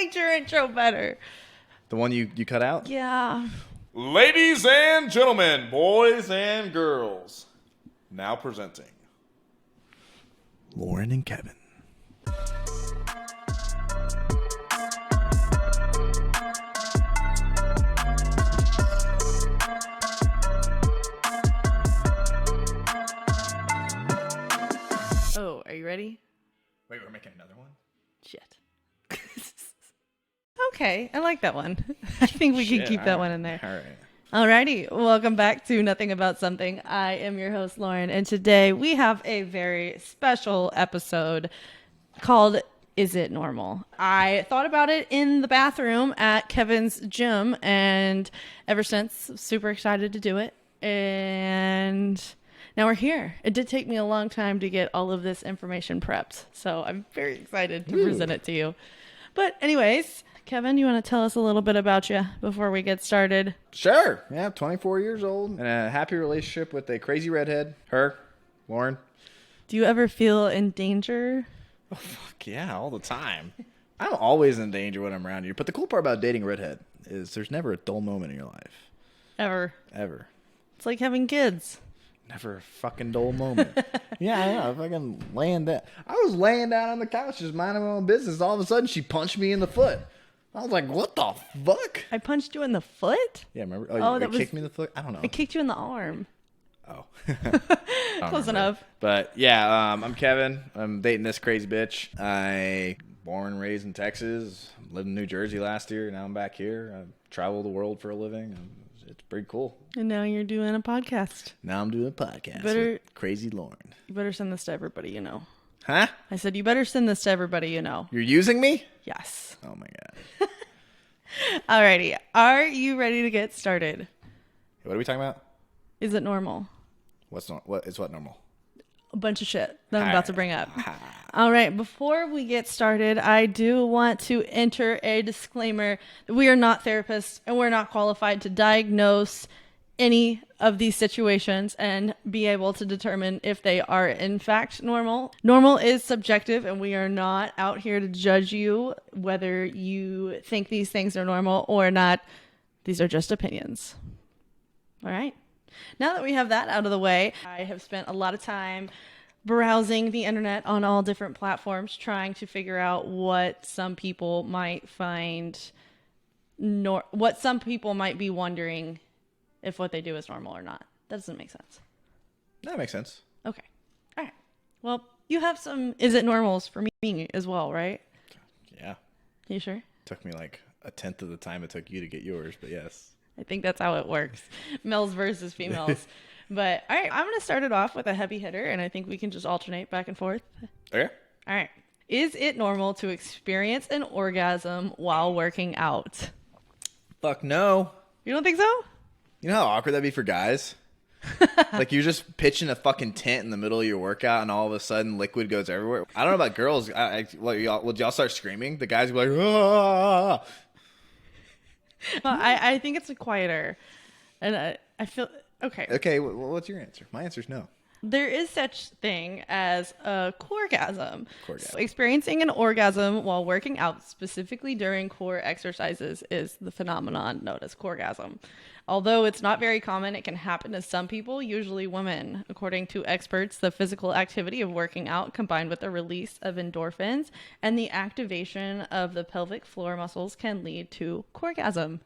liked your intro better. The one you cut out? Yeah. Ladies and gentlemen, boys and girls, now presenting Lauren and Kevin. Oh, are you ready? Wait, we're making another one? Shit. Okay, I like that one. I think we can keep that one in there. All right. Alrighty, welcome back to Nothing About Something. I am your host, Lauren, and today we have a very special episode called Is It Normal? I thought about it in the bathroom at Kevin's gym, and ever since, super excited to do it. And now we're here. It did take me a long time to get all of this information prepped, so I'm very excited to present it to you. But anyways, Kevin, you want to tell us a little bit about you before we get started? Sure. Yeah, 24 years old and a happy relationship with a crazy redhead. Her, Lauren. Do you ever feel in danger? Oh, fuck yeah, all the time. I'm always in danger when I'm around you. But the cool part about dating a redhead is there's never a dull moment in your life. Ever. It's like having kids. Never a fucking dull moment. Yeah, I know. Fucking laying down. I was laying down on the couch just minding my own business. All of a sudden, she punched me in the foot. I was like, what the fuck? I punched you in the foot? Yeah, remember? Oh, you kicked me in the foot? I don't know. I kicked you in the arm. Oh. Close enough. But yeah, I'm Kevin. I'm dating this crazy bitch. I born and raised in Texas. Lived in New Jersey last year. Now I'm back here. I travel the world for a living. It's pretty cool. And now you're doing a podcast. Now I'm doing a podcast with Crazy Lauren. You better send this to everybody you know. Huh? I said you better send this to everybody you know. You're using me? Yes. Oh my God. Alrighty. Are you ready to get started? What are we talking about? Is it normal? What normal? A bunch of shit that I'm about to bring up. All right. Before we get started, I do want to enter a disclaimer that we are not therapists and we're not qualified to diagnose any of these situations and be able to determine if they are in fact normal. Normal is subjective, and we are not out here to judge you whether you think these things are normal or not. These are just opinions. All right. Now that we have that out of the way, I have spent a lot of time browsing the internet on all different platforms, trying to figure out what some people might find, what some people might be wondering if what they do is normal or not. That doesn't make sense. That makes sense. Okay. All right. Well, you have some is it normals for me as well, right? Yeah. You sure? Took me like a tenth of the time it took you to get yours, but yes. I think that's how it works. Males versus females. But all right, I'm going to start it off with a heavy hitter, and I think we can just alternate back and forth. Okay. All right. Is it normal to experience an orgasm while working out? Fuck no. You don't think so? You know how awkward that'd be for guys? Like you're just pitching a fucking tent in the middle of your workout and all of a sudden liquid goes everywhere. I don't know about girls. Would y'all start screaming? The guys would be like, ah. Well, I think it's quieter. And I feel... Okay. Okay, what's your answer? My answer is no. There is such thing as a coregasm. Experiencing an orgasm while working out, specifically during core exercises, is the phenomenon known as coregasm. Although it's not very common, it can happen to some people, usually women. According to experts, the physical activity of working out combined with the release of endorphins and the activation of the pelvic floor muscles can lead to coregasm.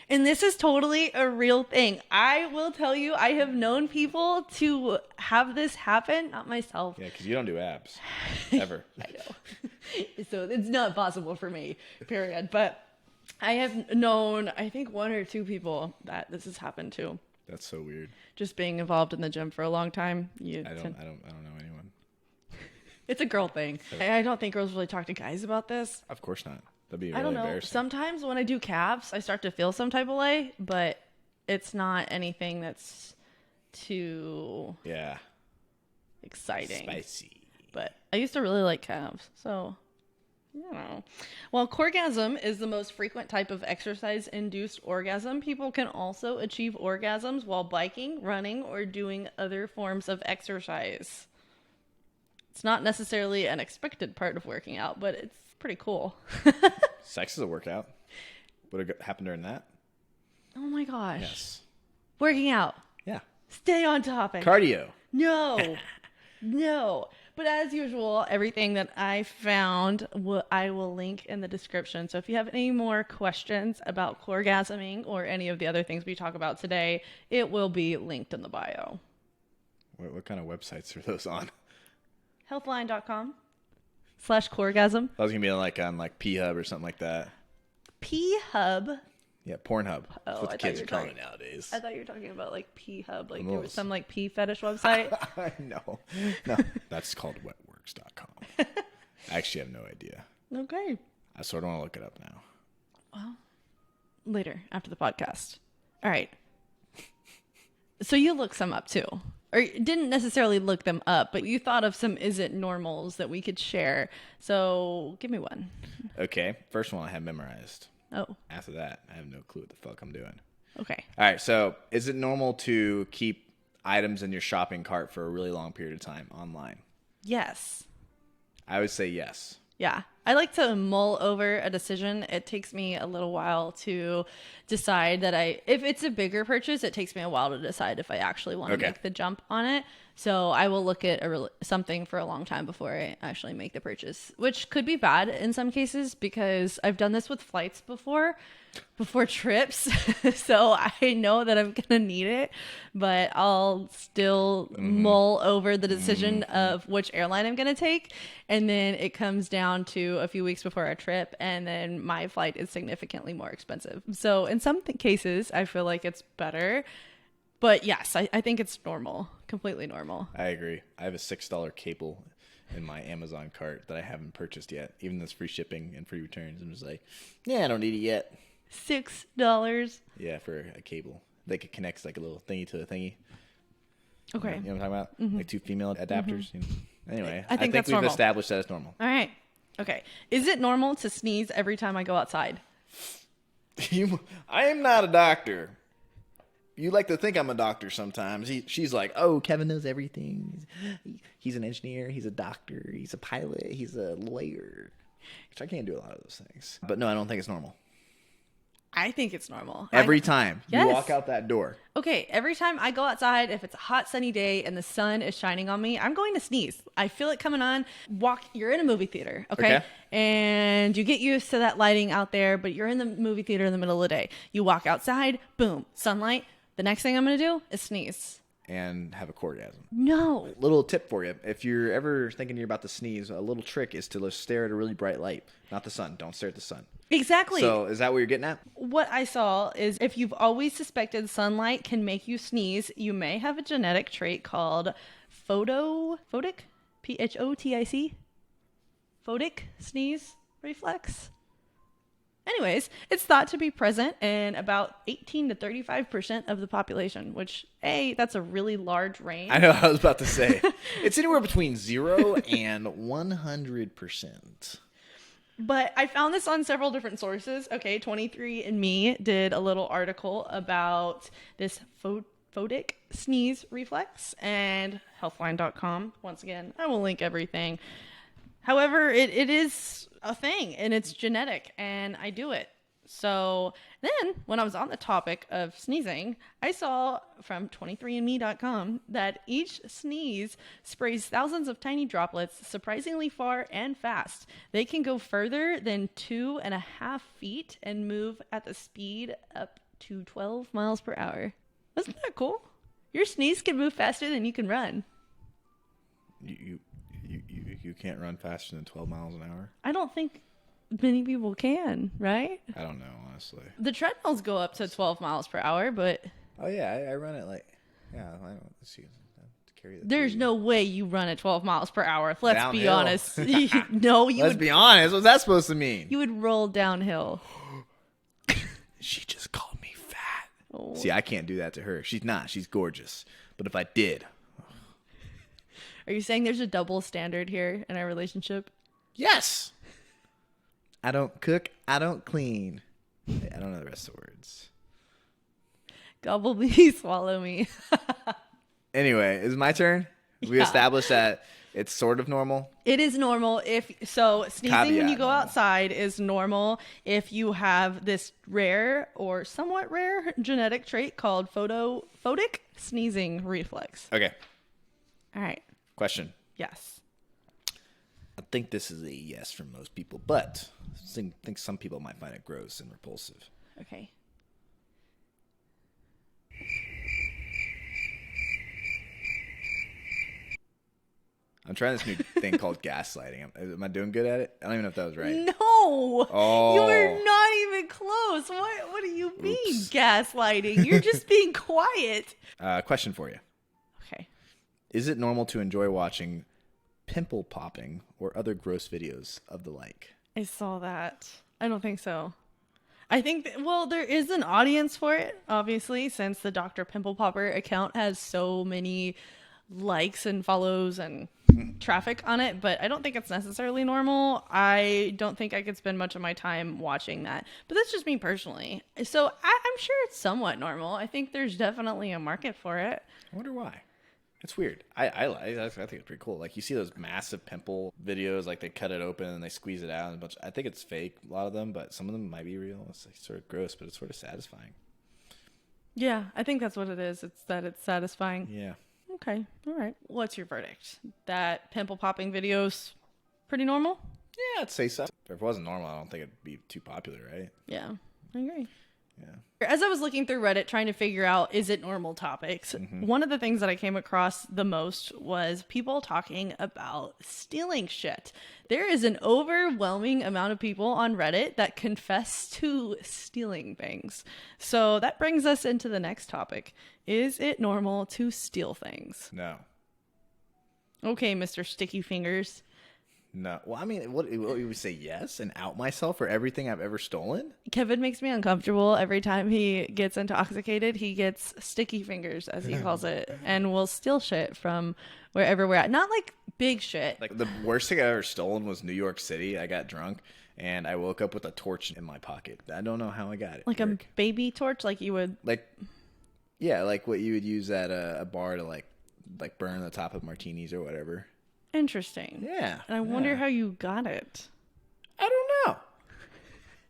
And this is totally a real thing. I will tell you, I have known people to have this happen, not myself. Yeah, because you don't do abs. Ever. I know. So it's not possible for me, period. But I have known, I think, one or two people that this has happened to. That's so weird. Just being involved in the gym for a long time. I don't know anyone. It's a girl thing. I don't think girls really talk to guys about this. Of course not. That'd be really I don't know. embarrassing. Sometimes when I do calves, I start to feel some type of way, but it's not anything that's too exciting. Spicy. But I used to really like calves, so I don't know. While coregasm is the most frequent type of exercise-induced orgasm, people can also achieve orgasms while biking, running, or doing other forms of exercise. It's not necessarily an expected part of working out, but it's pretty cool. Sex is a workout. What happened during that? Oh my gosh. Yes. Working out. Yeah. Stay on topic. Cardio. No. No. But as usual, everything that I found, I will link in the description. So if you have any more questions about coregasming or any of the other things we talk about today, it will be linked in the bio. What kind of websites are those on? Healthline.com/coregasm. I was gonna be on like P-Hub or something like that. P-Hub. Yeah, Pornhub. That's what the kids are calling it talking nowadays. I thought you were talking about like P-Hub, like One of there was those. some like pee fetish website. No, that's called wetworks.com. I actually have no idea. Okay. I sort of want to look it up now. Well, later after the podcast. All right. So you looked some up too, or you didn't necessarily look them up, but you thought of some is it normals that we could share. So give me one. Okay, first one I have memorized. Oh, After that, I have no clue what the fuck I'm doing. okay. All right, so is it normal to keep items in your shopping cart for a really long period of time online? Yes. I would say yes. Yeah. I like to mull over a decision. It takes me a little while to decide that if it's a bigger purchase, it takes me a while to decide if I actually want to Okay. make the jump on it. So I will look at something for a long time before I actually make the purchase, which could be bad in some cases because I've done this with flights before trips. So I know that I'm going to need it, but I'll still mull over the decision of which airline I'm going to take. And then it comes down to a few weeks before our trip, and then my flight is significantly more expensive. So in some cases, I feel like it's better. But yes, I think it's normal, completely normal. I agree. I have a $6 cable in my Amazon cart that I haven't purchased yet. Even though it's free shipping and free returns. I'm just like, yeah, I don't need it yet. $6. Yeah, for a cable. Like it connects like a little thingy to a thingy. Okay. You know what I'm talking about? Like two female adapters. You know? Anyway, I think that's we've normal. established that it's normal. All right. Okay. Is it normal to sneeze every time I go outside? I am not a doctor. You like to think I'm a doctor sometimes. She's like, oh, Kevin knows everything. He's an engineer. He's a doctor. He's a pilot. He's a lawyer. Which I can't do a lot of those things. But no, I don't think it's normal. I think it's normal. Every time Yes. you walk out that door. Okay, every time I go outside, if it's a hot sunny day and the sun is shining on me, I'm going to sneeze. I feel it coming on. You're in a movie theater, okay? And you get used to that lighting out there, but you're in the movie theater in the middle of the day. You walk outside, boom, sunlight. The next thing I'm going to do is sneeze. And have a coregasm. No. Little tip for you. If you're ever thinking you're about to sneeze, a little trick is to just stare at a really bright light. Not the sun. Don't stare at the sun. Exactly. So is that what you're getting at? What I saw is if you've always suspected sunlight can make you sneeze, you may have a genetic trait called photic, P-H-O-T-I-C, photic sneeze reflex. Anyways, it's thought to be present in about 18 to 35% of the population, which, that's a really large range. I know, I was about to say. It's anywhere between 0 and 100%. But I found this on several different sources. Okay, 23andMe did a little article about this photic sneeze reflex, and healthline.com. Once again, I will link everything. However, it is a thing, and it's genetic, and I do it. So then, when I was on the topic of sneezing, I saw from 23andme.com that each sneeze sprays thousands of tiny droplets surprisingly far and fast. They can go further than 2.5 feet and move at the speed up to 12 miles per hour. Isn't that cool? Your sneeze can move faster than you can run. You can't run faster than 12 miles an hour? I don't think many people can, right? I don't know, honestly. The treadmills go up to 12 miles per hour, but Oh, yeah, I run it like... Yeah, I don't... Let's see. Carry the there's baby. no way you run at 12 miles per hour. Let's be Downhill. honest. No, Let's be honest. What's that supposed to mean? you would roll downhill. She just called me fat. Oh. See, I can't do that to her. She's not. She's gorgeous. But if I did... Are you saying there's a double standard here in our relationship? Yes! I don't cook. I don't clean. I don't know the rest of the words. Gobble me, swallow me. Anyway, is it my turn? We Yeah. established that It's sort of normal. It is normal sneezing when Caveat you go normal. outside is normal if you have this rare or somewhat rare genetic trait called photic sneezing reflex. Okay. All right. Question. Yes. I think this is a yes for most people, but I think some people might find it gross and repulsive. Okay. I'm trying this new thing called gaslighting. Am I doing good at it? I don't even know if that was right. No. Oh. You were not even close. What do you mean Oops. gaslighting? You're just being quiet. Question for you. Okay. Is it normal to enjoy watching pimple popping or other gross videos of the like? I saw that. I don't think so. I think, there is an audience for it, obviously, since the Dr. Pimple Popper account has so many likes and follows and traffic on it, but I don't think it's necessarily normal. I don't think I could spend much of my time watching that, but that's just me personally. So I'm sure it's somewhat normal. I think there's definitely a market for it. I wonder why. It's weird. I think it's pretty cool. Like you see those massive pimple videos, like they cut it open and they squeeze it out. And I think it's fake, a lot of them, but some of them might be real. It's like sort of gross, but it's sort of satisfying. Yeah, I think that's what it is. It's that it's satisfying. Yeah. Okay. All right. What's your verdict? That pimple popping videos pretty normal? Yeah, I'd say so. If it wasn't normal, I don't think it'd be too popular, right? Yeah, I agree. Yeah. As I was looking through Reddit trying to figure out, is it normal topics? One of the things that I came across the most was people talking about stealing shit. There is an overwhelming amount of people on Reddit that confess to stealing things. So that brings us into the next topic. Is it normal to steal things? No. Okay, Mr. Sticky Fingers. No. Well, I mean, what you would say yes and out myself for everything I've ever stolen? Kevin makes me uncomfortable every time he gets intoxicated. He gets sticky fingers, as he calls it, and will steal shit from wherever we're at. Not like big shit. Like the worst thing I ever stolen was New York City. I got drunk and I woke up with a torch in my pocket. I don't know how I got it. Like a baby torch, like you would. Like what you would use at a bar to like burn the top of martinis or whatever. Interesting. Yeah. And I wonder how you got it. I don't know.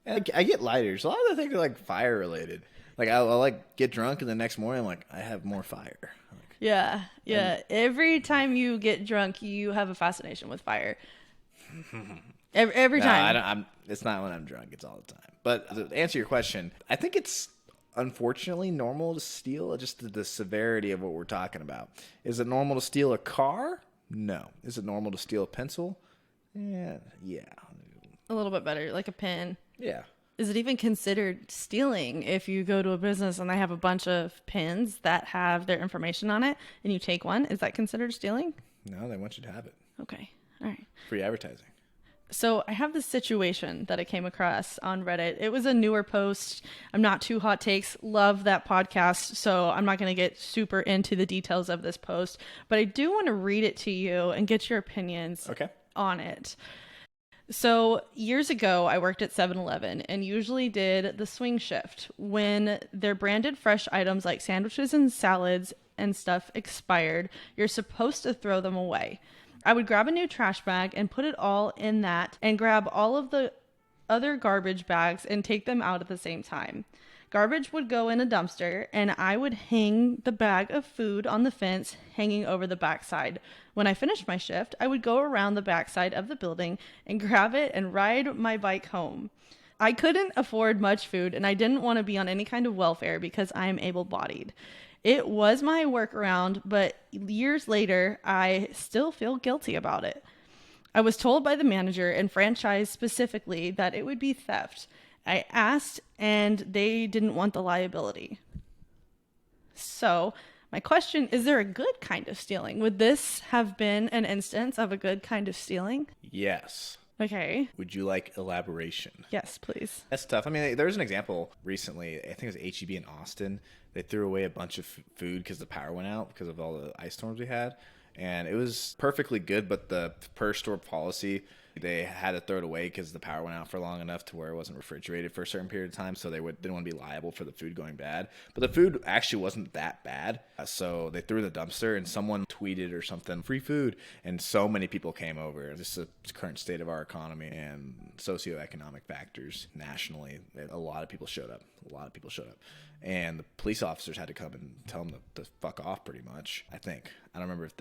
And I get lighters. A lot of the things are like fire related. Like I'll like get drunk and the next morning I'm like, I have more fire. Like, Yeah. Every time you get drunk, you have a fascination with fire. Every time. It's not when I'm drunk. It's all the time. But to answer your question, I think it's unfortunately normal to steal. Just the severity of what we're talking about. Is it normal to steal a car? No. Is it normal to steal a pencil? Yeah. A little bit better, like a pen. Yeah. Is it even considered stealing if you go to a business and they have a bunch of pens that have their information on it and you take one? Is that considered stealing? No, they want you to have it. Okay. All right. Free advertising. So I have this situation that I came across on Reddit. It was a newer post. I'm not too hot takes. Love that podcast. So I'm not going to get super into the details of this post, but I do want to read it to you and get your opinions on it. So years ago, I worked at 7-Eleven and usually did the swing shift. When their branded fresh items like sandwiches and salads and stuff expired, you're supposed to throw them away. I would grab a new trash bag and put it all in that and grab all of the other garbage bags and take them out at the same time. Garbage would go in a dumpster and I would hang the bag of food on the fence hanging over the backside. When I finished my shift, I would go around the backside of the building and grab it and ride my bike home. I couldn't afford much food and I didn't want to be on any kind of welfare because I am able-bodied. It was my workaround, but years later, I still feel guilty about it. I was told by the manager and franchise specifically that it would be theft. I asked and they didn't want the liability. So my question, is there a good kind of stealing? Would this have been an instance of a good kind of stealing? Yes. Okay. Would you like elaboration? Yes, please. That's tough. I mean, there was an example recently. I think it was H-E-B in Austin. They threw away a bunch of food because the power went out because of all the ice storms we had. And it was perfectly good, but the per store policy They had to throw it away because the power went out for long enough to where it wasn't refrigerated for a certain period of time, so they didn't want to be liable for the food going bad. But the food actually wasn't that bad, so they threw it in the dumpster, and someone tweeted or something, free food, and so many people came over. This is the current state of our economy and socioeconomic factors nationally. A lot of people showed up. And the police officers had to come and tell them to fuck off, pretty much, I think. I don't remember if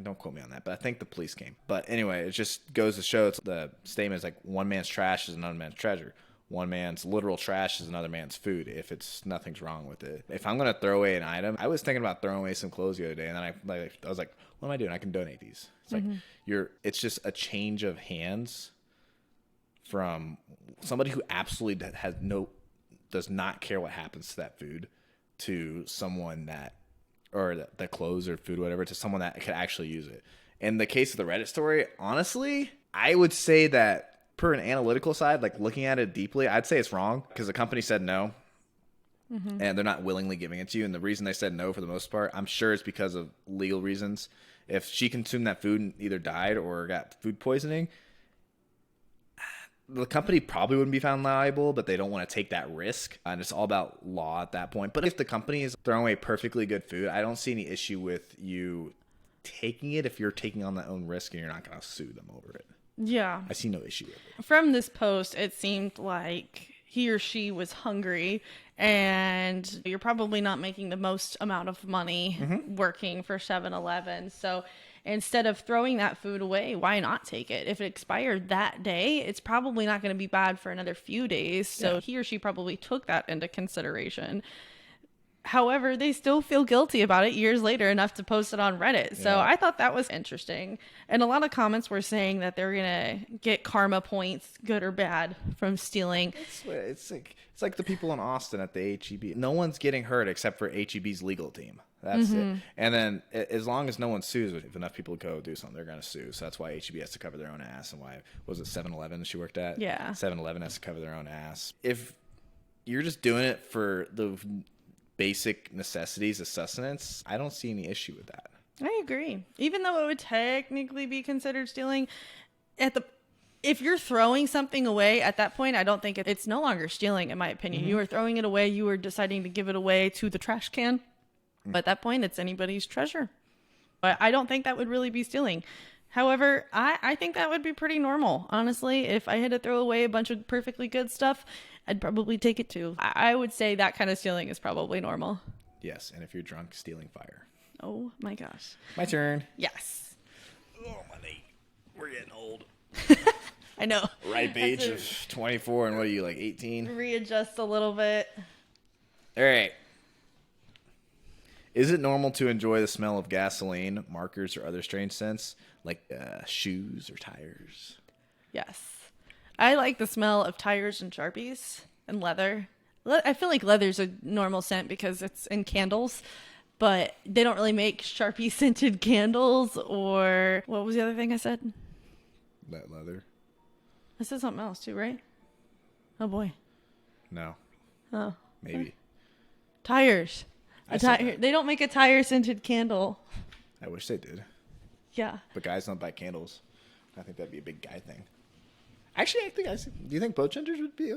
don't quote me on that, but I think the police came. But anyway, it just goes to show, the statement is like, one man's trash is another man's treasure. One man's literal trash is another man's food if nothing's wrong with it. If I'm going to throw away an item, I was thinking about throwing away some clothes the other day, and then I was like, what am I doing? I can donate these. It's like, it's just a change of hands from somebody who absolutely does not care what happens to that food, to someone that, or the clothes or food, whatever, to someone that could actually use it. In the case of the Reddit story, honestly, I would say that per an analytical side, like looking at it deeply, I'd say it's wrong because the company said no, and they're not willingly giving it to you. And the reason they said no for the most part, I'm sure it's because of legal reasons. If she consumed that food and either died or got food poisoning, the company probably wouldn't be found liable, but they don't want to take that risk. And it's all about law at that point. But if the company is throwing away perfectly good food, I don't see any issue with you taking it if you're taking on that own risk and you're not going to sue them over it. Yeah. I see no issue with it. From this post, it seemed like he or she was hungry, and you're probably not making the most amount of money working for 7-Eleven. So instead of throwing that food away, why not take it? If it expired that day, it's probably not going to be bad for another few days. So he or she probably took that into consideration. However, they still feel guilty about it years later enough to post it on Reddit. So I thought that was interesting. And a lot of comments were saying that they're going to get karma points, good or bad, from stealing. It's like the people in Austin at the HEB. No one's getting hurt except for HEB's legal team. That's it. And then as long as no one sues, if enough people go do something, they're going to sue. So that's why HEB has to cover their own ass. And why was it 7-Eleven she worked at? Yeah. 7-Eleven has to cover their own ass. If you're just doing it for the basic necessities of sustenance, I don't see any issue with that. I agree. Even though it would technically be considered stealing, if you're throwing something away at that point, I don't think it's no longer stealing, in my opinion. You are throwing it away. You are deciding to give it away to the trash can. But at that point, it's anybody's treasure. But I don't think that would really be stealing. However, I think that would be pretty normal. Honestly, if I had to throw away a bunch of perfectly good stuff, I'd probably take it too. I would say that kind of stealing is probably normal. Yes, and if you're drunk, stealing fire. Oh my gosh. My turn. Yes. Oh, my knee. We're getting old. I know. Ripe age of 24, and what are you, like 18? Readjust a little bit. All right. Is it normal to enjoy the smell of gasoline, markers, or other strange scents, like shoes or tires? Yes. I like the smell of tires and Sharpies and leather. I feel like leather's a normal scent because it's in candles, but they don't really make Sharpie scented candles. Or what was the other thing I said? That leather? I said something else too, right? Oh boy. No. Oh. Maybe. Tires. They don't make a tire scented candle. I wish they did. Yeah. But guys don't buy candles. I think that'd be a big guy thing. Actually, do you think boat hunters would be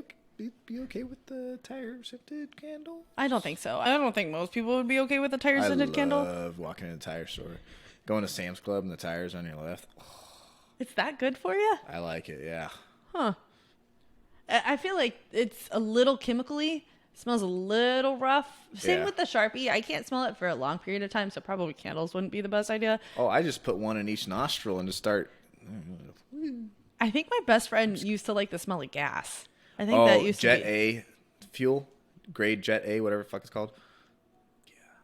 okay with the tire scented candle? I don't think so. I don't think most people would be okay with a tire scented candle. I love walking in a tire store, going to Sam's Club and the tires on your left. It's that good for you? I like it. Yeah. Huh. I feel like it's a little chemically. Smells a little rough. Same with the Sharpie. I can't smell it for a long period of time, so probably candles wouldn't be the best idea. Oh, I just put one in each nostril and just start. I think my best friend used to like the smell of gas. I think that used Jet to be. A fuel, grade Jet A, whatever the fuck it's called.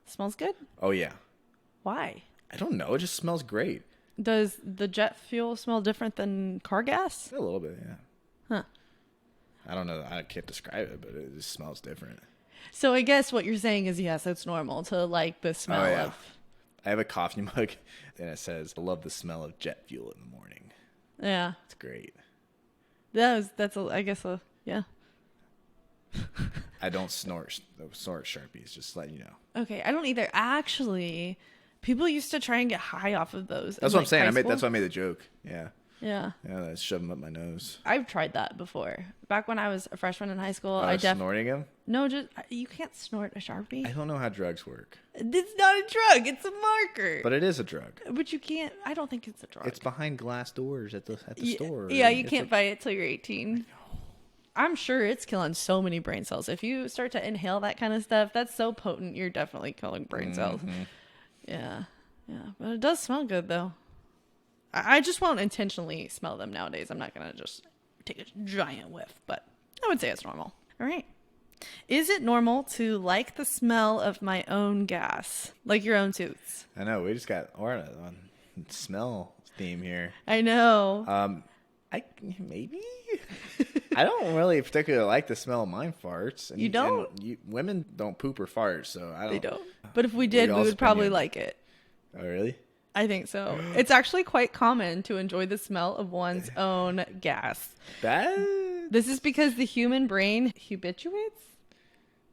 Smells good? Oh yeah. Why? I don't know. It just smells great. Does the jet fuel smell different than car gas? A little bit, yeah. Huh. I don't know. I can't describe it, but it just smells different. So I guess what you're saying is, yes, it's normal to like the smell of. I have a coffee mug, and it says, "I love the smell of jet fuel in the morning." Yeah. It's great. I guess yeah. I don't snort Sharpies, just to let you know. Okay, I don't either. Actually, people used to try and get high off of those. That's what I'm saying. That's why I made the joke. Yeah. Yeah. Yeah, I shove them up my nose. I've tried that before. Back when I was a freshman in high school, I Snorting them? No, just you can't snort a Sharpie. I don't know how drugs work. It's not a drug. It's a marker. But it is a drug. But you can't. I don't think it's a drug. It's behind glass doors at the store. Yeah, you can't buy it till you're 18. I'm sure it's killing so many brain cells. If you start to inhale that kind of stuff, that's so potent. You're definitely killing brain cells. Yeah. But it does smell good though. I just won't intentionally smell them nowadays. I'm not going to just take a giant whiff, but I would say it's normal. All right. Is it normal to like the smell of my own gas? Like your own toots? I know. We just got on smell theme here. I know. Maybe. I don't really particularly like the smell of mine farts. You don't? Women don't poop or fart, so I don't. They don't. But if we did, we would probably like it. Oh, really? I think so. It's actually quite common to enjoy the smell of one's own gas. This is because the human brain habituates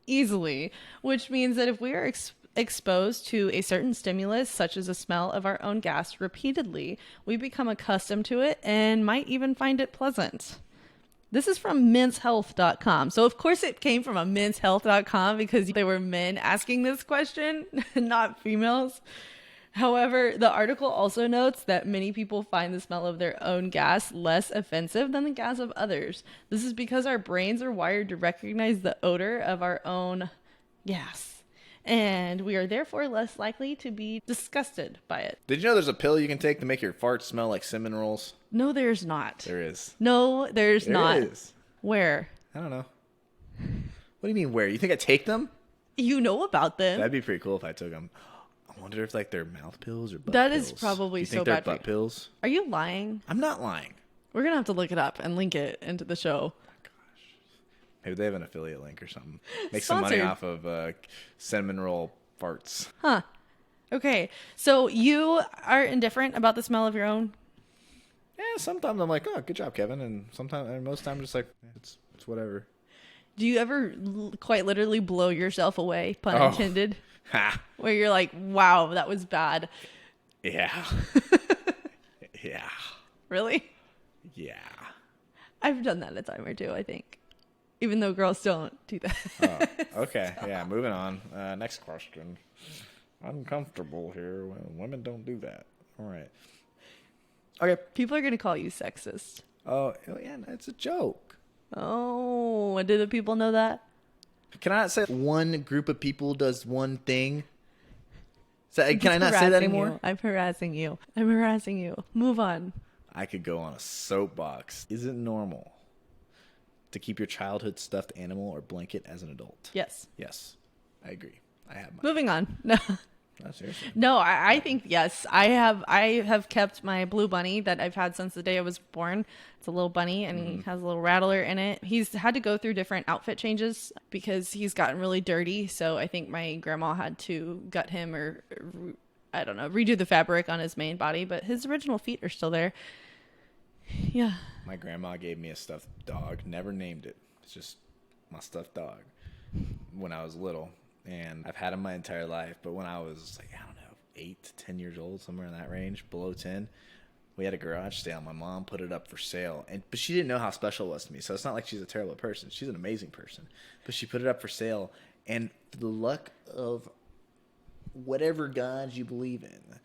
easily, which means that if we are exposed to a certain stimulus, such as the smell of our own gas repeatedly, we become accustomed to it and might even find it pleasant. This is from menshealth.com. So, of course, it came from a menshealth.com because they were men asking this question, not females. However, the article also notes that many people find the smell of their own gas less offensive than the gas of others. This is because our brains are wired to recognize the odor of our own gas, and we are therefore less likely to be disgusted by it. Did you know there's a pill you can take to make your farts smell like cinnamon rolls? No, there's not. There is. No, there's not. There is. Where? I don't know. What do you mean where? You think I take them? You know about them. That'd be pretty cool if I took them. I wonder if like they're mouth pills or butt that pills. Is probably you so think they're bad butt for you. pills? Are you lying? I'm not lying. We're gonna have to look it up and link it into the show. Maybe they have an affiliate link or something. Make some money off of cinnamon roll farts. Huh. Okay. So you are indifferent about the smell of your own? Yeah, sometimes I'm like, oh, good job, Kevin. And most times I'm just like, it's whatever. Do you ever quite literally blow yourself away, pun intended? Ha. Where you're like, wow, that was bad. Yeah. Yeah. Really? Yeah. I've done that a time or two, I think. Even though girls don't do that. Oh, okay. Yeah, moving on. Next question. Uncomfortable here. Well, women don't do that. All right. Okay. People are going to call you sexist. Oh, yeah, it's a joke. Oh, did the people know that? Can I not say one group of people does one thing? Can I not say that anymore? I'm harassing you. Move on. I could go on a soapbox. Is it normal to keep your childhood stuffed animal or blanket as an adult? Yes. Yes. I agree. I have mine. Moving on. No. No, seriously. No, I think yes. I have kept my blue bunny that I've had since the day I was born. It's a little bunny and he has a little rattler in it. He's had to go through different outfit changes because he's gotten really dirty. So I think my grandma had to gut him or I don't know, redo the fabric on his main body, but his original feet are still there. Yeah. My grandma gave me a stuffed dog. Never named it. It's just my stuffed dog when I was little. And I've had him my entire life. But when I was, like, I don't know, 8 to 10 years old, somewhere in that range, below 10, we had a garage sale. My mom put it up for sale. But she didn't know how special it was to me. So it's not like she's a terrible person. She's an amazing person. But she put it up for sale. And for the luck of whatever gods you believe in,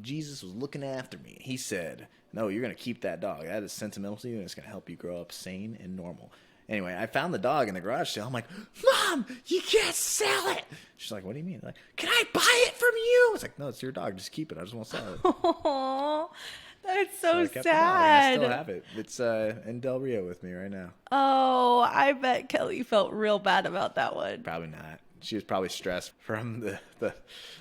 Jesus was looking after me. He said, no, you're going to keep that dog. That is sentimental to you, and it's going to help you grow up sane and normal. Anyway, I found the dog in the garage sale. I'm like, Mom, you can't sell it. She's like, what do you mean? Like, can I buy it from you? It's like, no, it's your dog. Just keep it. I just want to sell it. Oh, that's so I kept sad. the dog, and I still have it. It's in Del Rio with me right now. Oh, I bet Kelly felt real bad about that one. Probably not. She was probably stressed from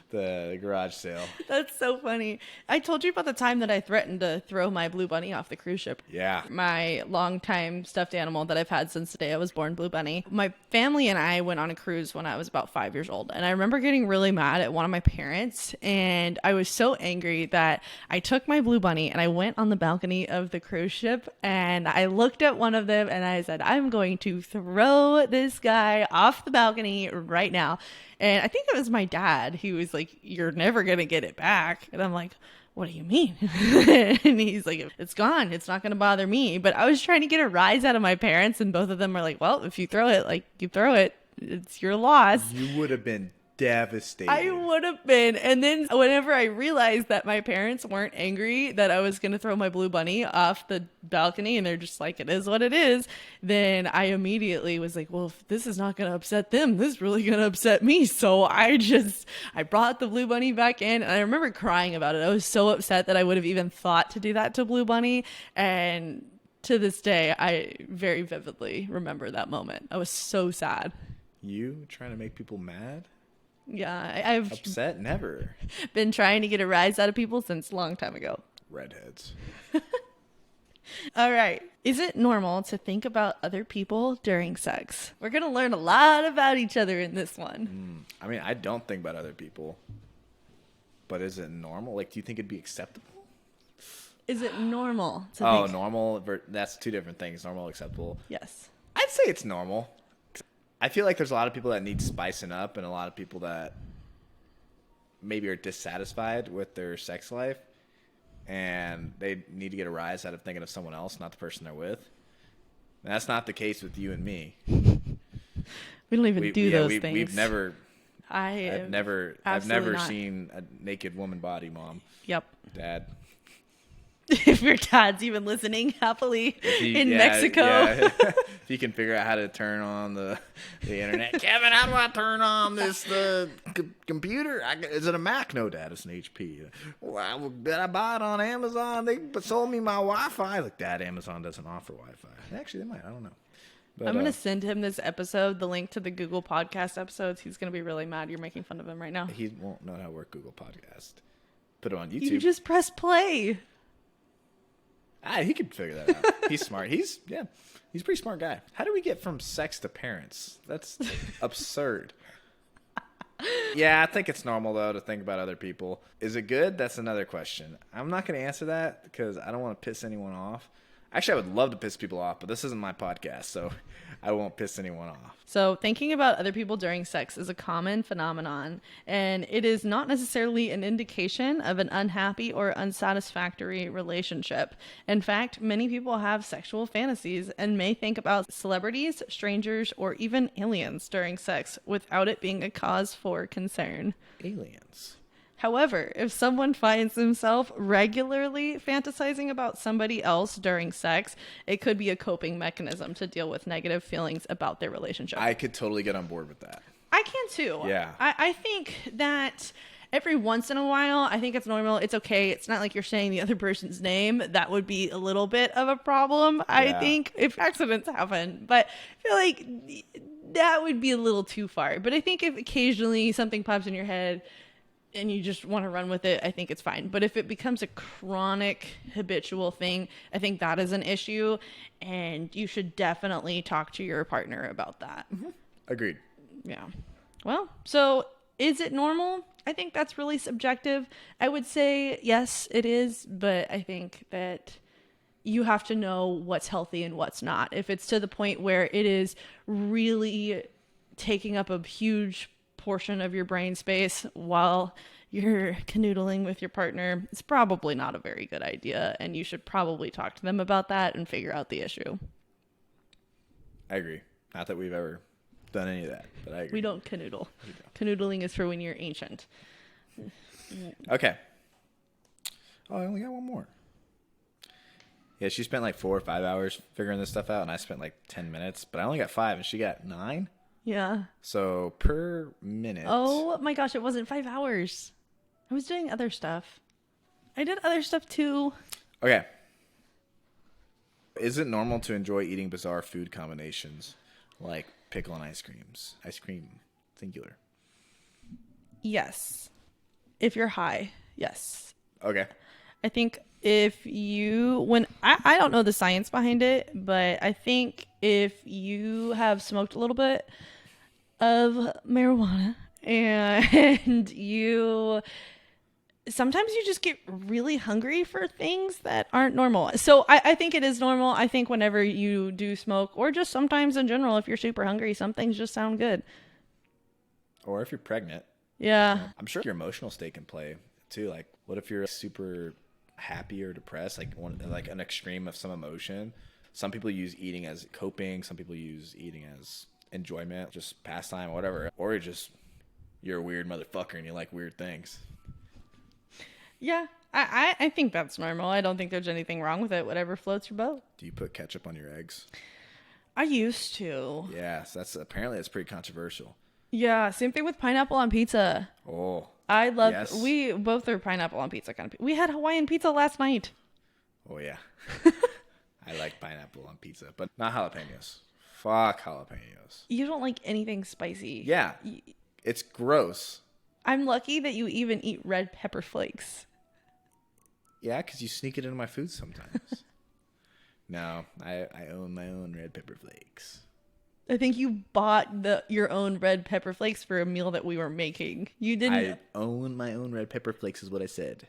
the garage sale. That's so funny. I told you about the time that I threatened to throw my blue bunny off the cruise ship. Yeah. My longtime stuffed animal that I've had since the day I was born, Blue Bunny. My family and I went on a cruise when I was about 5 years old. And I remember getting really mad at one of my parents. And I was so angry that I took my Blue Bunny and I went on the balcony of the cruise ship. And I looked at one of them and I said, I'm going to throw this guy off the balcony right now. And I think it was my dad. He was like, you're never going to get it back. And I'm like, what do you mean? And he's like, it's gone. It's not going to bother me. But I was trying to get a rise out of my parents, and both of them were like, well, if you throw it, like, you throw it. It's your loss. You would have been devastated. I would have been. And then whenever I realized that my parents weren't angry that I was going to throw my blue bunny off the balcony, and they're just like, it is what it is, then I immediately was like, well, if this is not going to upset them, this is really going to upset me. So I brought the blue bunny back in, and I remember crying about it. I was so upset that I would have even thought to do that to Blue Bunny. And to this day, I very vividly remember that moment. I was so sad. You trying to make people mad? Yeah, I've Upset? Never. been trying to get a rise out of people since a long time ago. Redheads. All right. Is it normal to think about other people during sex? We're going to learn a lot about each other in this one. I mean, I don't think about other people. But is it normal? Like, do you think it'd be acceptable? Is it normal to Oh, think? normal. That's two different things. Normal, acceptable. Yes. I'd say it's normal. I feel like there's a lot of people that need spicing up and a lot of people that maybe are dissatisfied with their sex life and they need to get a rise out of thinking of someone else, not the person they're with. And that's not the case with you and me. We don't even do those things. We've never. I've I've never seen a naked woman body, Mom. Yep. Dad. If your dad's even listening happily in Mexico. Yeah. If you can figure out how to turn on the internet. Kevin, how do I turn on the computer? Is it a Mac? No, Dad, it's an HP. Well, did I buy it on Amazon? They sold me my Wi-Fi. Like, Dad, Amazon doesn't offer Wi-Fi. Actually, they might. I don't know. But, I'm going to send him this episode, the link to the Google Podcast episodes. He's going to be really mad you're making fun of him right now. He won't know how to work Google Podcast. Put it on YouTube. You just press play. He could figure that out. He's smart. He's a pretty smart guy. How do we get from sex to parents? That's absurd. Yeah, I think it's normal, though, to think about other people. Is it good? That's another question. I'm not going to answer that because I don't want to piss anyone off. Actually, I would love to piss people off, but this isn't my podcast, so I won't piss anyone off. So thinking about other people during sex is a common phenomenon, and it is not necessarily an indication of an unhappy or unsatisfactory relationship. In fact, many people have sexual fantasies and may think about celebrities, strangers, or even aliens during sex without it being a cause for concern. Aliens. However, if someone finds himself regularly fantasizing about somebody else during sex, it could be a coping mechanism to deal with negative feelings about their relationship. I could totally get on board with that. I can too. Yeah. I think that every once in a while, I think it's normal. It's okay. It's not like you're saying the other person's name. That would be a little bit of a problem, I think, if accidents happen. But I feel like that would be a little too far. But I think if occasionally something pops in your head and you just want to run with it, I think it's fine. But if it becomes a chronic, habitual thing, I think that is an issue, and you should definitely talk to your partner about that. Mm-hmm. Agreed. Yeah. Well, so is it normal? I think that's really subjective. I would say yes, it is, but I think that you have to know what's healthy and what's not. If it's to the point where it is really taking up a huge portion of your brain space while you're canoodling with your partner, it's probably not a very good idea, and you should probably talk to them about that and figure out the issue. I agree. Not that we've ever done any of that, but I agree. We don't canoodle. Canoodling is for when you're ancient. Okay. Oh, I only got one more. Yeah, she spent like 4 or 5 hours figuring this stuff out, and I spent like 10 minutes, but I only got 5, and she got 9. Yeah. So per minute. Oh my gosh, it wasn't 5 hours. I was doing other stuff. I did other stuff too. Okay. Is it normal to enjoy eating bizarre food combinations like pickle and ice creams? Ice cream, singular. Yes. If you're high, yes. Okay. I think if you, I don't know the science behind it, but I think if you have smoked a little bit of marijuana and sometimes you just get really hungry for things that aren't normal. So I think it is normal. I think whenever you do smoke, or just sometimes in general, if you're super hungry, some things just sound good. Or if you're pregnant. Yeah. I'm sure your emotional state can play too. Like What if you're super happy or depressed, like an extreme of some emotion? Some people use eating as coping. Some people use eating as enjoyment, just pastime, whatever. Or you're a weird motherfucker and you like weird things. Yeah, I think that's normal. I don't think there's anything wrong with it. Whatever floats your boat. Do you put ketchup on your eggs? I used to. Yes, that's pretty controversial. Yeah, same thing with pineapple on pizza. Oh, I love. yes. We both are pineapple on pizza kind of. We had Hawaiian pizza last night. Oh yeah. I like pineapple on pizza, but not jalapenos. Fuck jalapenos. You don't like anything spicy. Yeah, it's gross. I'm lucky that you even eat red pepper flakes. Yeah, because you sneak it into my food sometimes. No, I own my own red pepper flakes. I think you bought your own red pepper flakes for a meal that we were making. You didn't. I own my own red pepper flakes is what I said.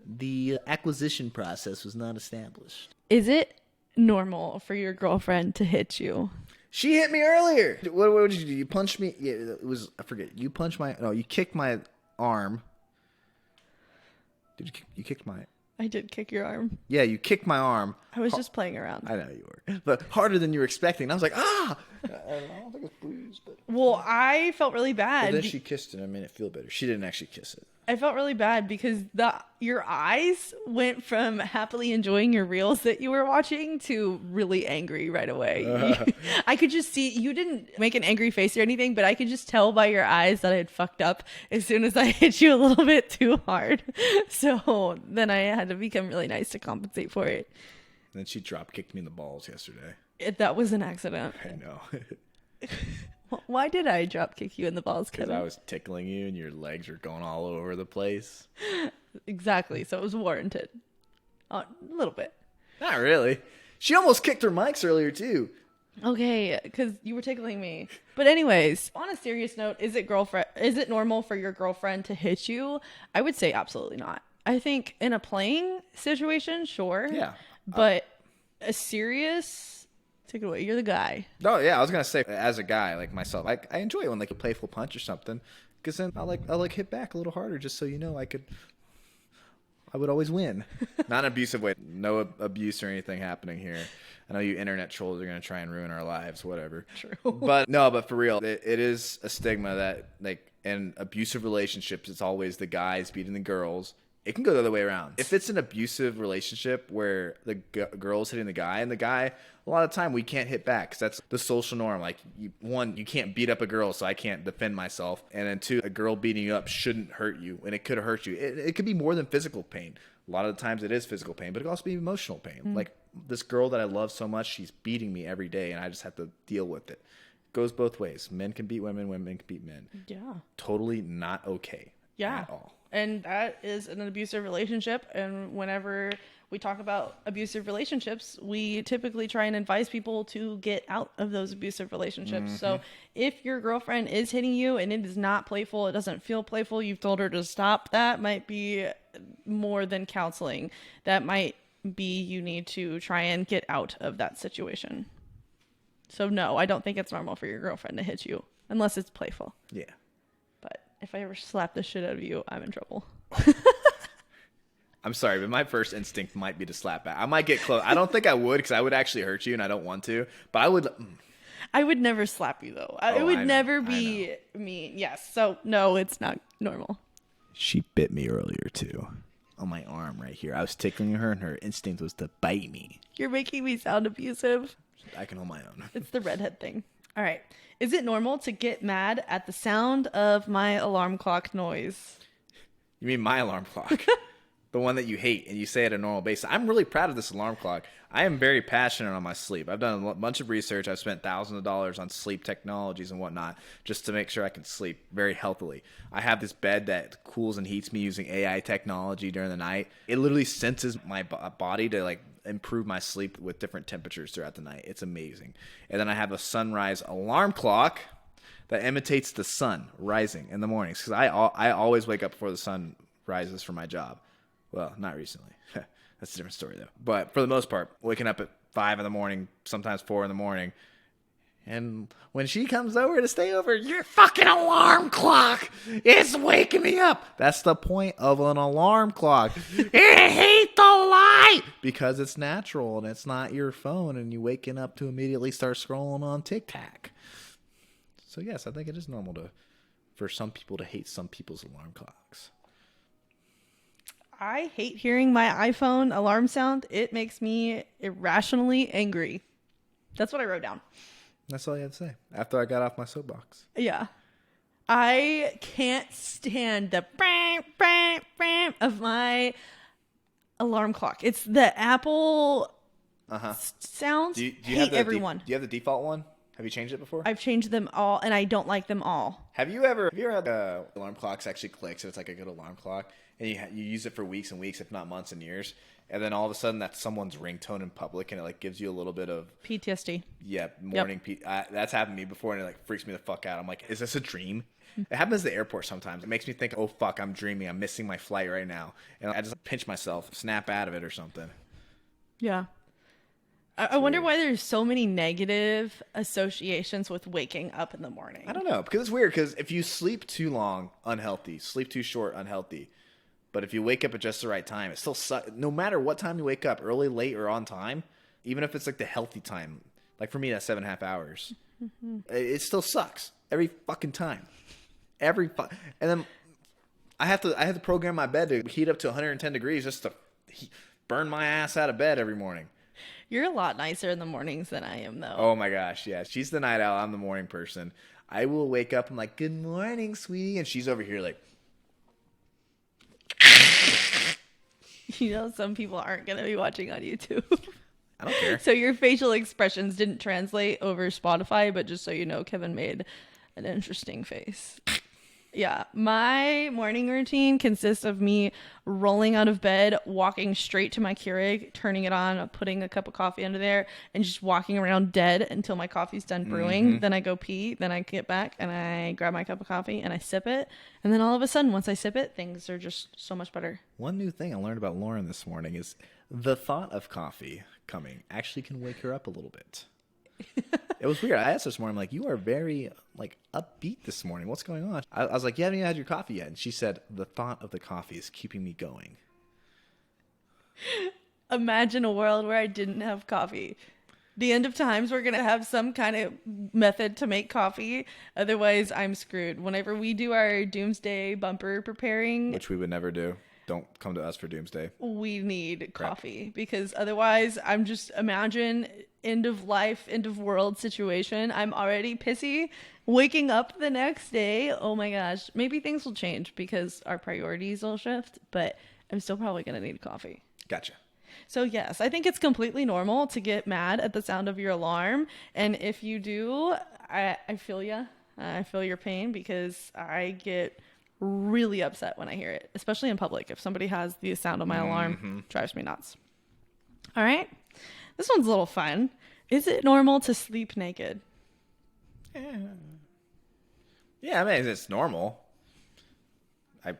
The acquisition process was not established. Is it normal for your girlfriend to hit you? She hit me earlier. What did you do? You punched me? Yeah, it was, I forget. You kicked my arm. You kicked my... I did kick your arm. Yeah, you kicked my arm. I was just playing around. I know you were. But harder than you were expecting. And I was like, ah! I don't think it's bruised, but... Well, I felt really bad. But then she kissed it and it made it feel better. She didn't actually kiss it. I felt really bad because your eyes went from happily enjoying your reels that you were watching to really angry right away. I could just see, you didn't make an angry face or anything, but I could just tell by your eyes that I had fucked up as soon as I hit you a little bit too hard. So then I had to become really nice to compensate for it. And then she drop kicked me in the balls yesterday. That was an accident. I know. Why did I drop kick you in the balls, Because Kevin? I was tickling you and your legs were going all over the place. Exactly. So it was warranted. A little bit. Not really. She almost kicked her mics earlier, too. Okay, because you were tickling me. But anyways, on a serious note, is it normal for your girlfriend to hit you? I would say absolutely not. I think in a playing situation, sure. Yeah. But a serious... Take it away. You're the guy. No, yeah, I was gonna say, as a guy like myself, I enjoy it when like a playful punch or something, because then I'll hit back a little harder, just so you know I would always win. Not an abusive way. No abuse or anything happening here. I know you internet trolls are gonna try and ruin our lives, whatever. True. But for real, it is a stigma that like in abusive relationships, it's always the guys beating the girls. It can go the other way around. If it's an abusive relationship where the girl's hitting the guy, and the guy, a lot of the time we can't hit back because that's the social norm. Like, one, you can't beat up a girl, so I can't defend myself. And then two, a girl beating you up shouldn't hurt you, and it could hurt you. It could be more than physical pain. A lot of the times it is physical pain, but it could also be emotional pain. Mm. Like, this girl that I love so much, she's beating me every day, and I just have to deal with it. It goes both ways. Men can beat women, women can beat men. Yeah. Totally not okay. Yeah. At all. And that is an abusive relationship. And whenever we talk about abusive relationships, we typically try and advise people to get out of those abusive relationships. Mm-hmm. So if your girlfriend is hitting you and it is not playful, it doesn't feel playful, you've told her to stop, that might be more than counseling. That might be you need to try and get out of that situation. So no, I don't think it's normal for your girlfriend to hit you unless it's playful. Yeah. But if I ever slap the shit out of you, I'm in trouble. I'm sorry, but my first instinct might be to slap back. I might get close. I don't think I would, because I would actually hurt you, and I don't want to. But I would. I would never slap you, though. It would never be mean. Yes. So, no, it's not normal. She bit me earlier, too. On my arm right here. I was tickling her, and her instinct was to bite me. You're making me sound abusive. I can hold my own. It's the redhead thing. All right. Is it normal to get mad at the sound of my alarm clock noise? You mean my alarm clock? The one that you hate, and you say at a normal basis. I'm really proud of this alarm clock. I am very passionate on my sleep. I've done a bunch of research. I've spent thousands of dollars on sleep technologies and whatnot just to make sure I can sleep very healthily. I have this bed that cools and heats me using AI technology during the night. It literally senses my body to like improve my sleep with different temperatures throughout the night. It's amazing. And then I have a sunrise alarm clock that imitates the sun rising in the mornings, because I always wake up before the sun rises for my job. Well, not recently. That's a different story, though. But for the most part, waking up at 5 in the morning, sometimes 4 in the morning, And when she comes over to stay over, your fucking alarm clock is waking me up. That's the point of an alarm clock. I hate the light because it's natural and it's not your phone and you waking up to immediately start scrolling on TikTok. So yes, I think it is normal for some people to hate some people's alarm clocks. I hate hearing my iPhone alarm sound. It makes me irrationally angry. That's what I wrote down. That's all you had to say after I got off my soapbox. Yeah. I can't stand the bang, bang, bang of my alarm clock. It's the Apple sounds. Do you hate have everyone. Do you have the default one? Have you changed it before? I've changed them all, and I don't like them all. Have you ever had alarm clocks actually click, so it's like a good alarm clock, and you use it for weeks and weeks, if not months and years, and then all of a sudden that's someone's ringtone in public, and it like gives you a little bit of PTSD. Yeah, morning. Yep. That's happened to me before, and it like freaks me the fuck out. I'm like, is this a dream? It happens at the airport sometimes. It makes me think, oh fuck, I'm dreaming. I'm missing my flight right now, and I just pinch myself, snap out of it or something. Yeah. I wonder why there's so many negative associations with waking up in the morning. I don't know, because it's weird. Because if you sleep too long, unhealthy. Sleep too short, unhealthy. But if you wake up at just the right time, it still sucks. No matter what time you wake up, early, late, or on time, even if it's like the healthy time, like for me, that's 7.5 hours. It still sucks every fucking time. And then I have to program my bed to heat up to 110 degrees just to burn my ass out of bed every morning. You're a lot nicer in the mornings than I am, though. Oh my gosh, yeah. She's the night owl. I'm the morning person. I will wake up. I'm like, good morning, sweetie. And she's over here like. You know, some people aren't going to be watching on YouTube. I don't care. So your facial expressions didn't translate over Spotify, but just so you know, Kevin made an interesting face. Yeah, my morning routine consists of me rolling out of bed, walking straight to my Keurig, turning it on, putting a cup of coffee under there, and just walking around dead until my coffee's done brewing. Mm-hmm. Then I go pee, then I get back and I grab my cup of coffee and I sip it. And then all of a sudden, once I sip it, things are just so much better. One new thing I learned about Lauren this morning is the thought of coffee coming actually can wake her up a little bit. It was weird. I asked her this morning, I'm like, you are very like upbeat this morning. What's going on? I was like, you haven't even had your coffee yet. And she said, the thought of the coffee is keeping me going. Imagine a world where I didn't have coffee. The end of times, we're going to have some kind of method to make coffee. Otherwise, I'm screwed. Whenever we do our doomsday bumper preparing, which we would never do. Don't come to us for doomsday. We need coffee because otherwise I'm just imagine end of life, end of world situation. I'm already pissy. Waking up the next day, oh my gosh, maybe things will change because our priorities will shift, but I'm still probably going to need coffee. Gotcha. So yes, I think it's completely normal to get mad at the sound of your alarm. And if you do, I feel you. I feel your pain because I get really upset when I hear it, especially in public. If somebody has the sound of my alarm, drives me nuts. All right. This one's a little fun. Is it normal to sleep naked? Yeah, I mean, it's normal. I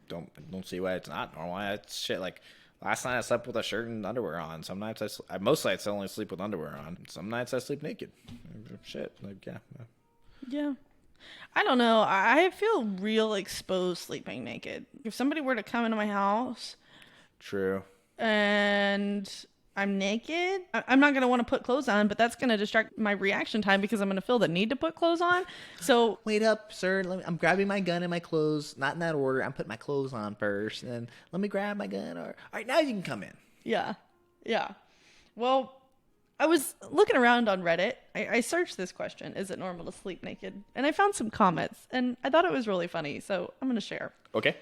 don't see why it's not normal. It's shit. Like last night I slept with a shirt and underwear on. Some nights most nights I only sleep with underwear on. Some nights I sleep naked. Shit. Like Yeah. I don't know. I feel real exposed sleeping naked. If somebody were to come into my house. True. And I'm naked, I'm not going to want to put clothes on, but that's going to distract my reaction time because I'm going to feel the need to put clothes on. So wait up, sir. I'm grabbing my gun and my clothes. Not in that order. I'm putting my clothes on first. And then let me grab my gun. All right, now you can come in. Yeah. Well, I was looking around on Reddit. I searched this question, is it normal to sleep naked? And I found some comments, and I thought it was really funny, so I'm going to share. Okay.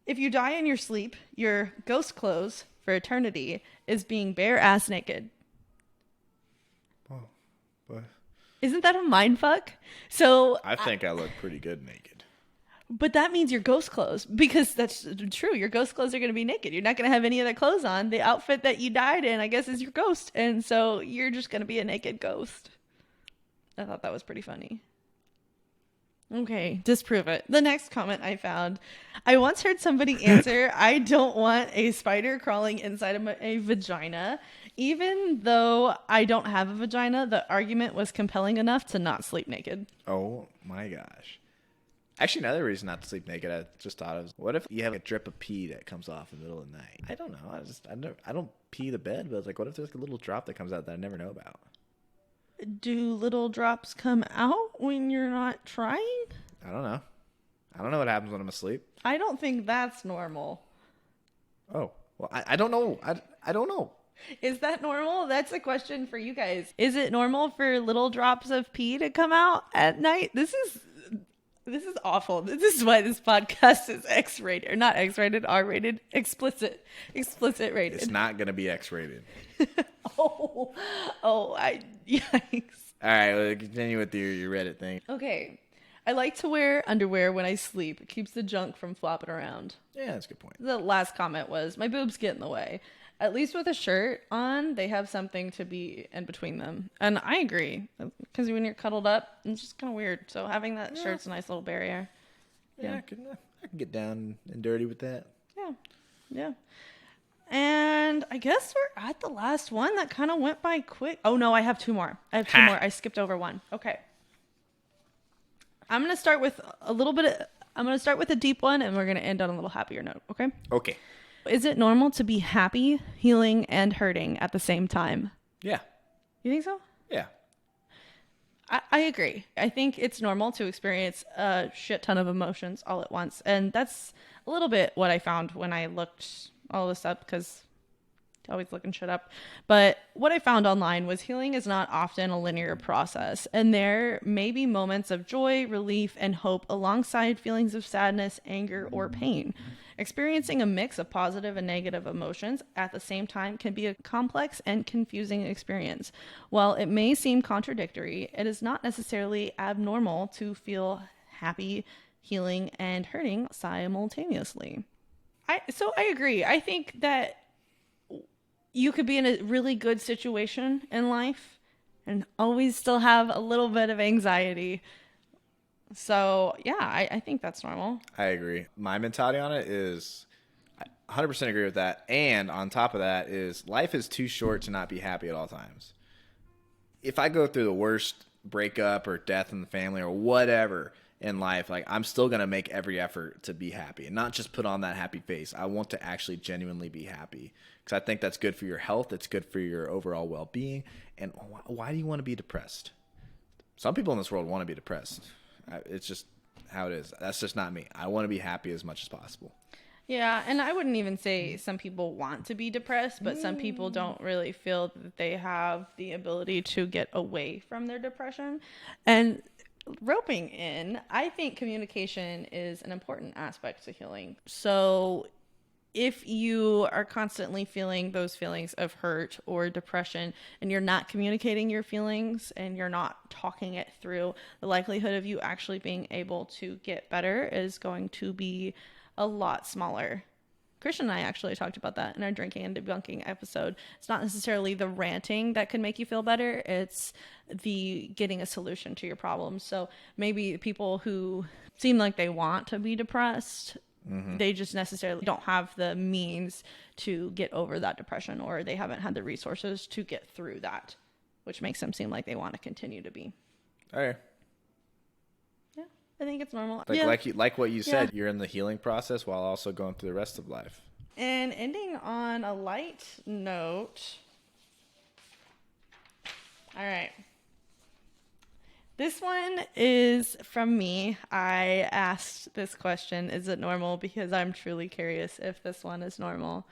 If you die in your sleep, your ghost clothes for eternity is being bare ass naked. Oh, what? Isn't that a mind fuck? So I think I look pretty good naked. But that means your ghost clothes, because that's true. Your ghost clothes are going to be naked. You're not going to have any other clothes on. The outfit that you died in, I guess, is your ghost. And so you're just going to be a naked ghost. I thought that was pretty funny. Okay, disprove it. The next comment I found, I once heard somebody answer, I don't want a spider crawling inside of a vagina. Even though I don't have a vagina, the argument was compelling enough to not sleep naked. Oh my gosh. Actually, another reason not to sleep naked, I just thought of, what if you have a drip of pee that comes off in the middle of the night? I don't know. I don't pee the bed, but it's like, what if there's like a little drop that comes out that I never know about? Do little drops come out when you're not trying? I don't know. I don't know what happens when I'm asleep. I don't think that's normal. Oh, well, I don't know. I don't know. Is that normal? That's a question for you guys. Is it normal for little drops of pee to come out at night? This is awful. This is why this podcast is X-rated. Or not X-rated, R-rated, explicit rated. It's not going to be X-rated. Yikes. All right, well, continue with your Reddit thing. Okay. I like to wear underwear when I sleep. It keeps the junk from flopping around. Yeah, that's a good point. The last comment was, my boobs get in the way. At least with a shirt on, they have something to be in between them. And I agree. Because when you're cuddled up, it's just kind of weird. So having that shirt's a nice little barrier. Yeah, I can get down and dirty with that. Yeah. And I guess we're at the last one. That kind of went by quick. Oh, no, I have two more. More. I skipped over one. Okay. I'm going to start with I'm going to start with a deep one, and we're going to end on a little happier note, okay? Okay. Is it normal to be happy, healing, and hurting at the same time? Yeah. You think so? Yeah. I agree. I think it's normal to experience a shit ton of emotions all at once. And that's a little bit what I found when I looked all this up, because always looking shit up. But what I found online was healing is not often a linear process. And there may be moments of joy, relief, and hope alongside feelings of sadness, anger, or pain. Experiencing a mix of positive and negative emotions at the same time can be a complex and confusing experience. While it may seem contradictory, it is not necessarily abnormal to feel happy, healing, and hurting simultaneously. So I agree. I think that you could be in a really good situation in life and always still have a little bit of anxiety. So, yeah, I think that's normal. I agree. My mentality on it is I 100% agree with that. And on top of that is life is too short to not be happy at all times. If I go through the worst breakup or death in the family or whatever in life, like, I'm still going to make every effort to be happy and not just put on that happy face. I want to actually genuinely be happy because I think that's good for your health. It's good for your overall well-being. And why do you want to be depressed? Some people in this world want to be depressed. It's just how it is. That's just not me. I want to be happy as much as possible. Yeah, and I wouldn't even say some people want to be depressed, but some people don't really feel that they have the ability to get away from their depression. And roping in, I think communication is an important aspect to healing. So if you are constantly feeling those feelings of hurt or depression and you're not communicating your feelings and you're not talking it through, the likelihood of you actually being able to get better is going to be a lot smaller. Christian and I actually talked about that in our drinking and debunking episode. It's not necessarily the ranting that can make you feel better. It's the getting a solution to your problems. So maybe people who seem like they want to be depressed, they just necessarily don't have the means to get over that depression, or they haven't had the resources to get through that, which makes them seem like they want to continue to be. All right. Yeah, I think it's normal. Like what you said, you're in the healing process while also going through the rest of life. And ending on a light note. All right. This one is from me. I asked this question, is it normal? Because I'm truly curious if this one is normal.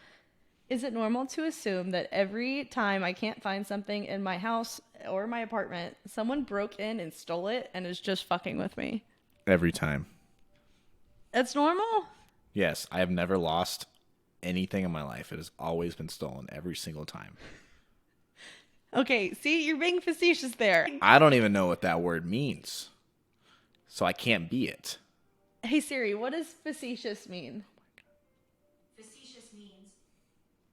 Is it normal to assume that every time I can't find something in my house or my apartment, someone broke in and stole it and is just fucking with me? Every time. That's normal? Yes, I have never lost anything in my life. It has always been stolen every single time. Okay, see, you're being facetious there. I don't even know what that word means, so I can't be it. Hey Siri, what does facetious mean? Facetious means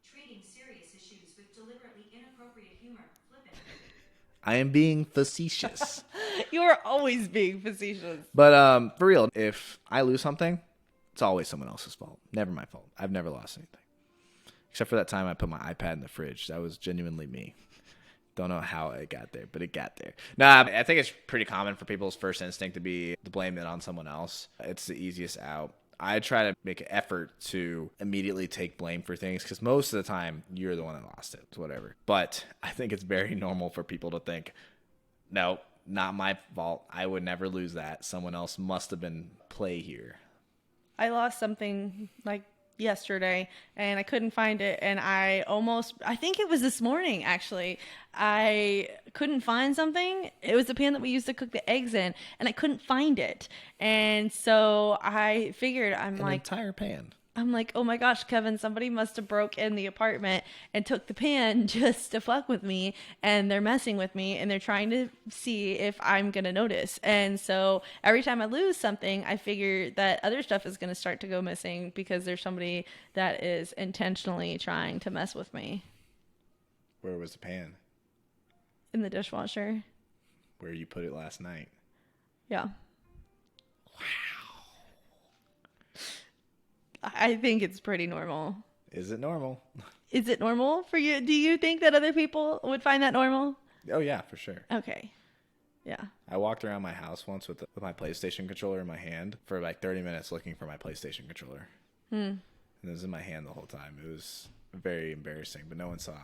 treating serious issues with deliberately inappropriate humor. Flippant. I am being facetious. You are always being facetious. But for real, if I lose something, it's always someone else's fault. Never my fault. I've never lost anything. Except for that time I put my iPad in the fridge. That was genuinely me. Don't know how it got there, but it got there. Nah, I think it's pretty common for people's first instinct to blame it on someone else. It's the easiest out. I try to make an effort to immediately take blame for things because most of the time you're the one that lost it. It's whatever. But I think it's very normal for people to think, no, not my fault. I would never lose that. Someone else must have been play here. I lost something like yesterday and I couldn't find it, and I think it was this morning actually. I couldn't find something. It was the pan that we used to cook the eggs in, and I couldn't find it. And so I figured An entire pan. I'm like, oh my gosh, Kevin, somebody must have broke in the apartment and took the pan just to fuck with me, and they're messing with me, and they're trying to see if I'm going to notice. And so every time I lose something, I figure that other stuff is going to start to go missing because there's somebody that is intentionally trying to mess with me. Where was the pan? In the dishwasher. Where you put it last night. Yeah. I think it's pretty normal. Is it normal? Is it normal for you? Do you think that other people would find that normal? Oh, yeah, for sure. Okay. Yeah. I walked around my house once with my PlayStation controller in my hand for like 30 minutes looking for my PlayStation controller. And it was in my hand the whole time. It was very embarrassing, but no one saw.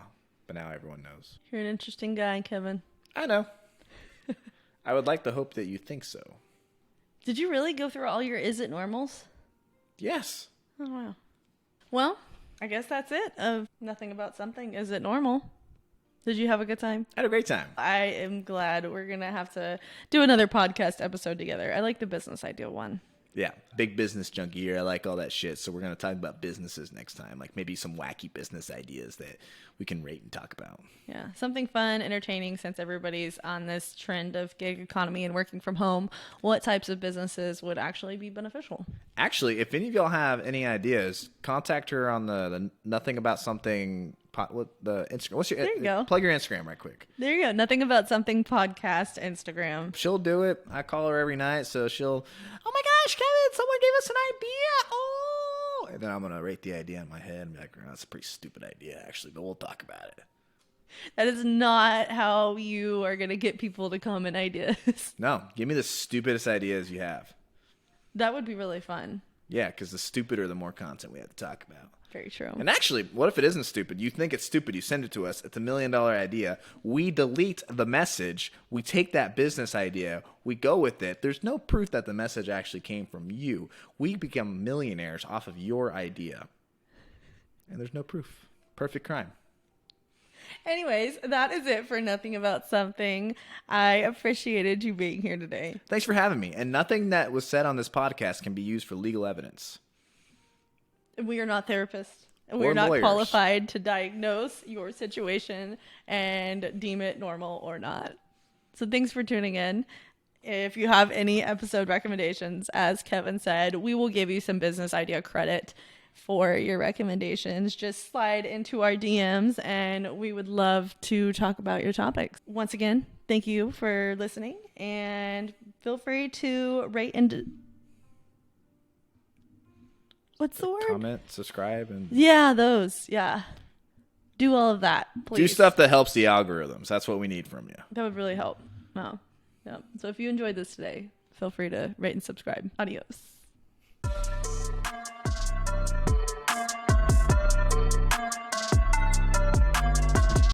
But now everyone knows. You're an interesting guy, Kevin. I know. I would like to hope that you think so. Did you really go through all your is it normals? Yes. Oh, wow. Well, I guess that's it of nothing about something. Is it normal? Did you have a good time? I had a great time. I am glad we're going to have to do another podcast episode together. I like the business idea one. Yeah, big business junkie here. I like all that shit. So we're going to talk about businesses next time. Like maybe some wacky business ideas that we can rate and talk about. Yeah, something fun, entertaining, since everybody's on this trend of gig economy and working from home. What types of businesses would actually be beneficial? Actually, if any of y'all have any ideas, contact her on the Nothing About Something the Instagram. What's your? There you go. Plug your Instagram right quick. There you go. Nothing About Something podcast Instagram. She'll do it. I call her every night, so she'll. Oh my gosh, Kevin! Someone gave us an idea. Oh, and then I'm gonna rate the idea in my head and be like, "Oh, that's a pretty stupid idea, actually," but we'll talk about it. That is not how you are going to get people to come in ideas. No, give me the stupidest ideas you have. That would be really fun. Yeah, because the stupider, the more content we have to talk about. Very true. And actually, what if it isn't stupid? You think it's stupid, you send it to us. It's $1 million idea. We delete the message. We take that business idea. We go with it. There's no proof that the message actually came from you. We become millionaires off of your idea. And there's no proof. Perfect crime. Anyways, that is it for Nothing About Something. I appreciated you being here today. Thanks for having me. And nothing that was said on this podcast can be used for legal evidence. We are not therapists. And Or we're not lawyers. qualified to diagnose your situation and deem it normal or not. So thanks for tuning in. If you have any episode recommendations, as Kevin said, we will give you some business idea credit for your recommendations. Just slide into our DMs and we would love to talk about your topics. Once again, thank you for listening, and feel free to rate and what's the word? Comment, subscribe, and Yeah, those. Yeah. Do all of that, please. do stuff that helps the algorithms. That's what we need from you. That would really help. Wow. Yeah. So if you enjoyed this today, feel free to rate and subscribe. Adios.